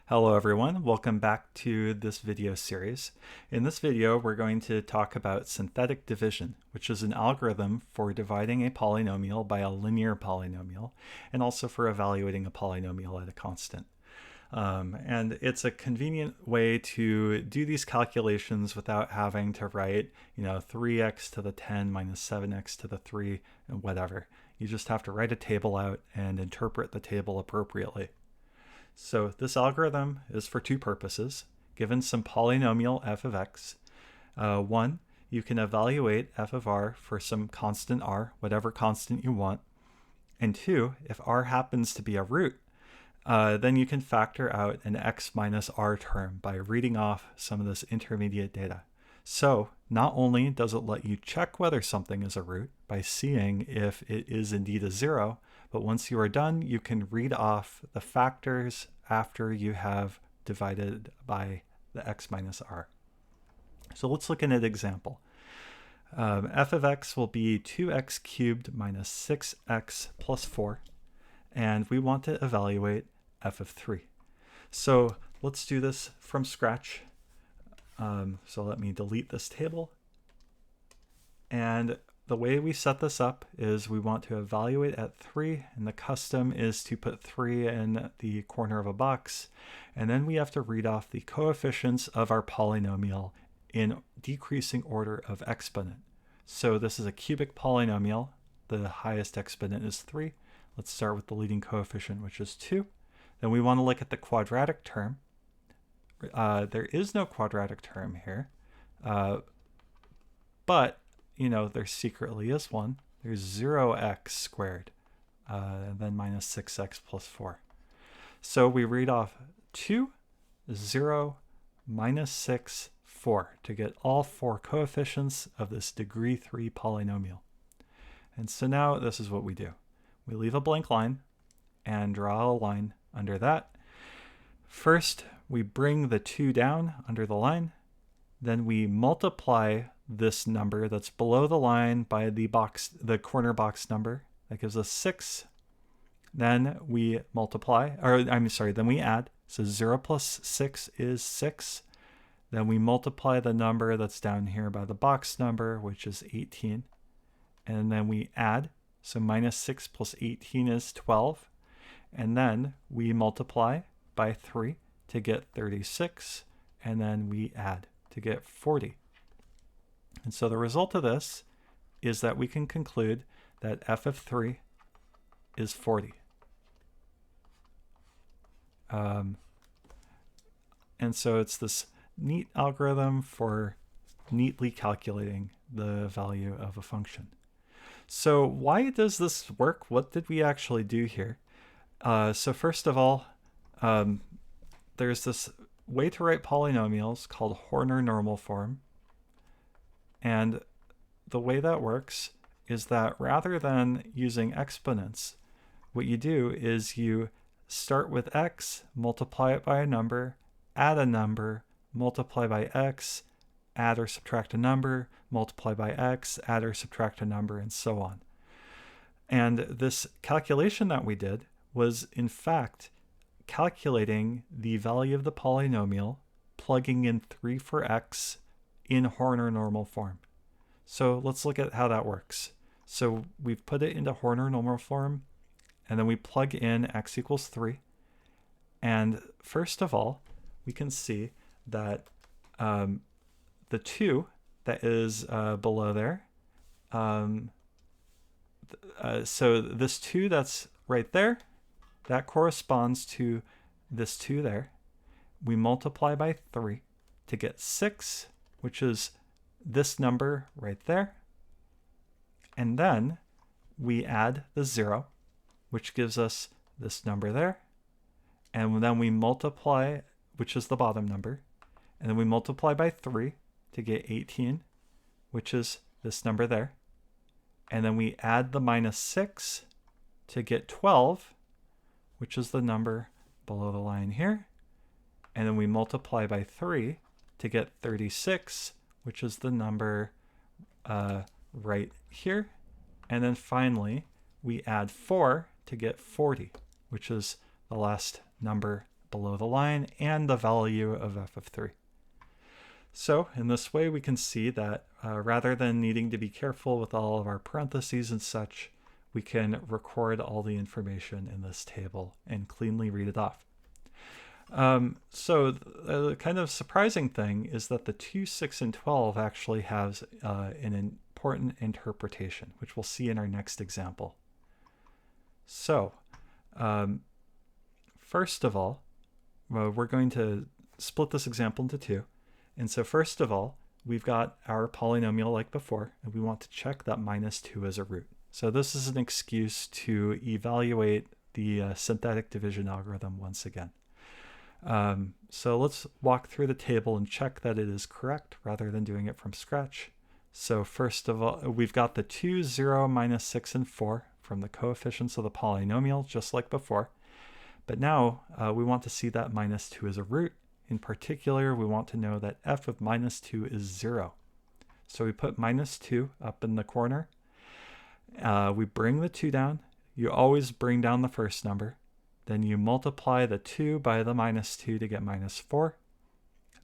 Hello everyone, welcome back to this video series. In this video we're going to talk about synthetic division, which is an algorithm for dividing a polynomial by a linear polynomial and also for evaluating a polynomial at a constant. And it's a convenient way to do these calculations without having to write, 3x to the 10 minus 7x to the 3 and whatever. You just have to write a table out and interpret the table appropriately. So this algorithm is for two purposes. Given some polynomial f of x, one, you can evaluate f of r for some constant r, whatever constant you want. And two, if r happens to be a root, then you can factor out an x minus r term by reading off some of this intermediate data. So not only does it let you check whether something is a root by seeing if it is indeed a zero, but once you are done, you can read off the factors after you have divided by the x minus r. So let's look at an example. F of x will be 2x cubed minus 6x plus 4, and we want to evaluate f of 3. So let's do this from scratch. So let me delete this table. And the way we set this up is we want to evaluate at 3, and the custom is to put 3 in the corner of a box, and then we have to read off the coefficients of our polynomial in decreasing order of exponent. So this is a cubic polynomial. The highest exponent is 3. Let's start with the leading coefficient, which is 2. Then we want to look at the quadratic term. There is no quadratic term here, but there secretly is one. There's 0x squared, and then minus 6x plus 4. So we read off 2, 0, minus 6, 4 to get all 4 coefficients of this degree 3 polynomial. And so now this is what we do. We leave a blank line and draw a line under that. First, we bring the 2 down under the line. Then we multiply this number that's below the line by the corner box number. That gives us 6. Then we then we add. So 0 plus 6 is 6. Then we multiply the number that's down here by the box number, which is 18. And then we add. So minus 6 plus 18 is 12. And then we multiply by 3 to get 36. And then we add to get 40. And so the result of this is that we can conclude that f of 3 is 40. And so it's this neat algorithm for neatly calculating the value of a function. So why does this work? What did we actually do here? So first of all, there's this way to write polynomials called Horner normal form. And the way that works is that rather than using exponents, what you do is you start with x, multiply it by a number, add a number, multiply by x, add or subtract a number, multiply by x, add or subtract a number, and so on. And this calculation that we did was in fact calculating the value of the polynomial, plugging in 3 for x in Horner normal form. So let's look at how that works. So we've put it into Horner normal form, and then we plug in x equals 3. And first of all, we can see that the 2 that is below there, so this 2 that's right there, that corresponds to this 2 there. We multiply by 3 to get 6, which is this number right there. And then we add the 0, which gives us this number there. And then we multiply, which is the bottom number. And then we multiply by 3 to get 18, which is this number there. And then we add the minus 6 to get 12, which is the number below the line here. And then we multiply by 3 to get 36, which is the number right here. And then finally, we add 4 to get 40, which is the last number below the line and the value of f of 3. So in this way, we can see that rather than needing to be careful with all of our parentheses and such, we can record all the information in this table and cleanly read it off. So the kind of surprising thing is that the 2, 6, and 12 actually has an important interpretation, which we'll see in our next example. So first of all, we're going to split this example into two. And so first of all, we've got our polynomial like before, and we want to check that minus 2 is a root. So this is an excuse to evaluate the synthetic division algorithm once again. So let's walk through the table and check that it is correct rather than doing it from scratch. So first of all, we've got the 2, 0, minus 6, and 4 from the coefficients of the polynomial, just like before. But now we want to see that minus 2 is a root. In particular, we want to know that f of minus 2 is 0. So we put minus 2 up in the corner. We bring the 2 down. You always bring down the first number. Then you multiply the 2 by the minus 2 to get minus 4.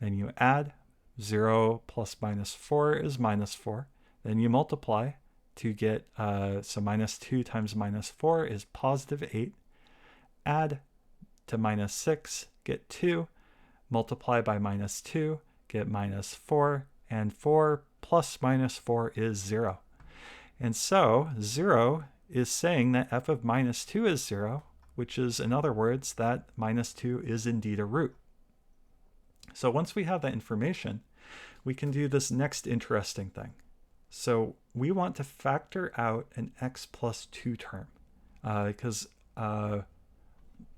Then you add. 0 plus minus 4 is minus 4. Then you multiply to get, so minus 2 times minus 4 is positive 8. Add to minus 6, get 2. Multiply by minus 2, get minus 4. And 4 plus minus 4 is 0. And so 0 is saying that f of minus 2 is 0, which is, in other words, that minus 2 is indeed a root. So once we have that information, we can do this next interesting thing. So we want to factor out an x plus 2 term because, well,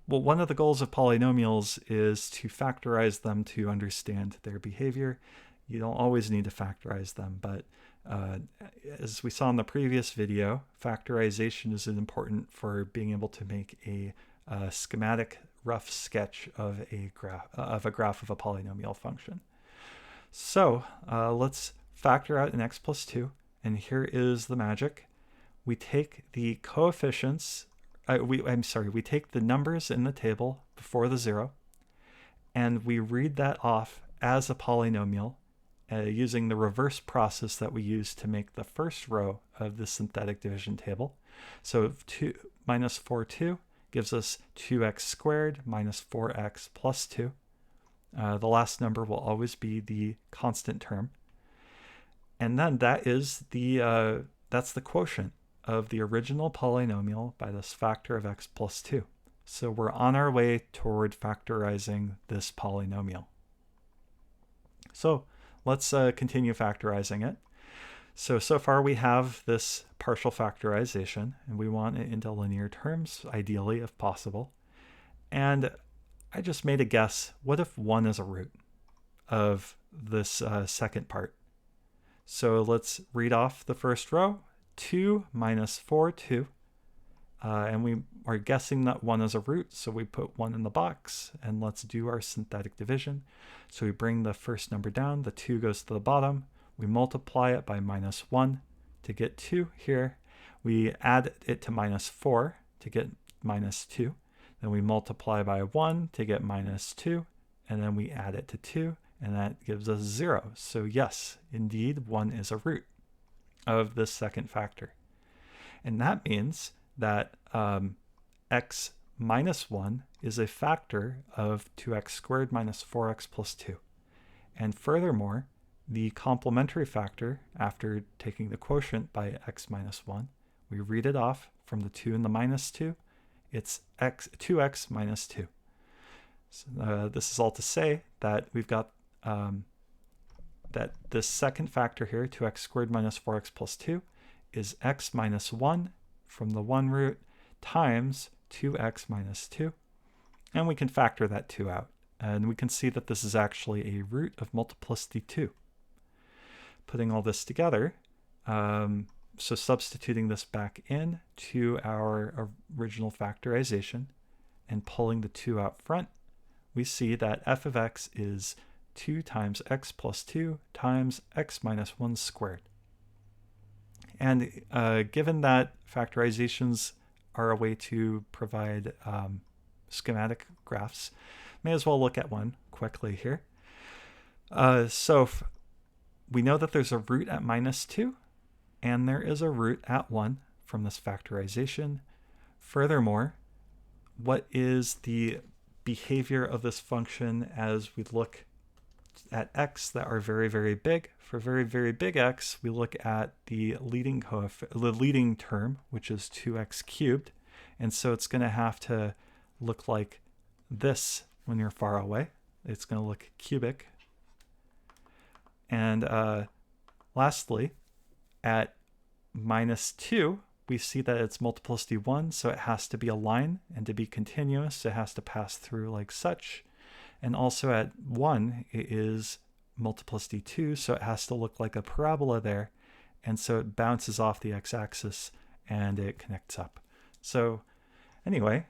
one of the goals of polynomials is to factorize them to understand their behavior. You don't always need to factorize them, but as we saw in the previous video, factorization is important for being able to make a schematic rough sketch of a graph of a polynomial function. So let's factor out an x plus 2, and here is the magic. We take the coefficients, we take the numbers in the table before the 0, and we read that off as a polynomial using the reverse process that we use to make the first row of the synthetic division table. So 2 minus 4, 2 gives us 2x squared minus 4x plus 2. The last number will always be the constant term. And then that is that's the quotient of the original polynomial by this factor of x plus 2. So we're on our way toward factorizing this polynomial. So let's continue factorizing it. So far we have this partial factorization, and we want it into linear terms, ideally, if possible. And I just made a guess. What if 1 is a root of this second part? So let's read off the first row. 2 minus 4, 2. And we are guessing that 1 is a root, so we put 1 in the box, and let's do our synthetic division. So we bring the first number down, the 2 goes to the bottom, we multiply it by minus 1 to get 2 here, we add it to minus 4 to get minus 2, then we multiply by 1 to get minus 2, and then we add it to 2, and that gives us 0. So yes, indeed, 1 is a root of this second factor. And that means that x minus 1 is a factor of 2x squared minus 4x plus 2. And furthermore, the complementary factor, after taking the quotient by x minus 1, we read it off from the 2 and the minus 2. It's 2x minus 2. So, this is all to say that we've got that this second factor here, 2x squared minus 4x plus 2, is x minus 1 from the 1 root times 2x minus 2. And we can factor that 2 out. And we can see that this is actually a root of multiplicity 2. Putting all this together, so substituting this back in to our original factorization and pulling the 2 out front, we see that f of x is 2 times x plus 2 times x minus 1 squared. And given that factorizations are a way to provide schematic graphs, may as well look at one quickly here. We know that there's a root at -2, and there is a root at 1 from this factorization. Furthermore, what is the behavior of this function as we look at x that are very, very big? For very, very big x, we look at the leading term, which is 2x cubed. And so it's going to have to look like this when you're far away. It's going to look cubic. And lastly, at -2, we see that it's multiplicity 1, so it has to be a line, and to be continuous, it has to pass through like such. And also at 1, it is multiplicity 2, so it has to look like a parabola there, and so it bounces off the x-axis and it connects up. So anyway,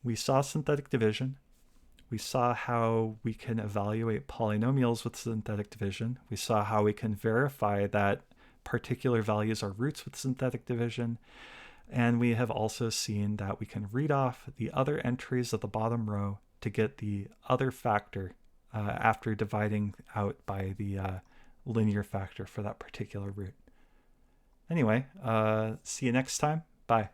we saw synthetic division. We saw how we can evaluate polynomials with synthetic division. We saw how we can verify that particular values are roots with synthetic division. And we have also seen that we can read off the other entries of the bottom row to get the other factor after dividing out by the linear factor for that particular root. Anyway, see you next time. Bye.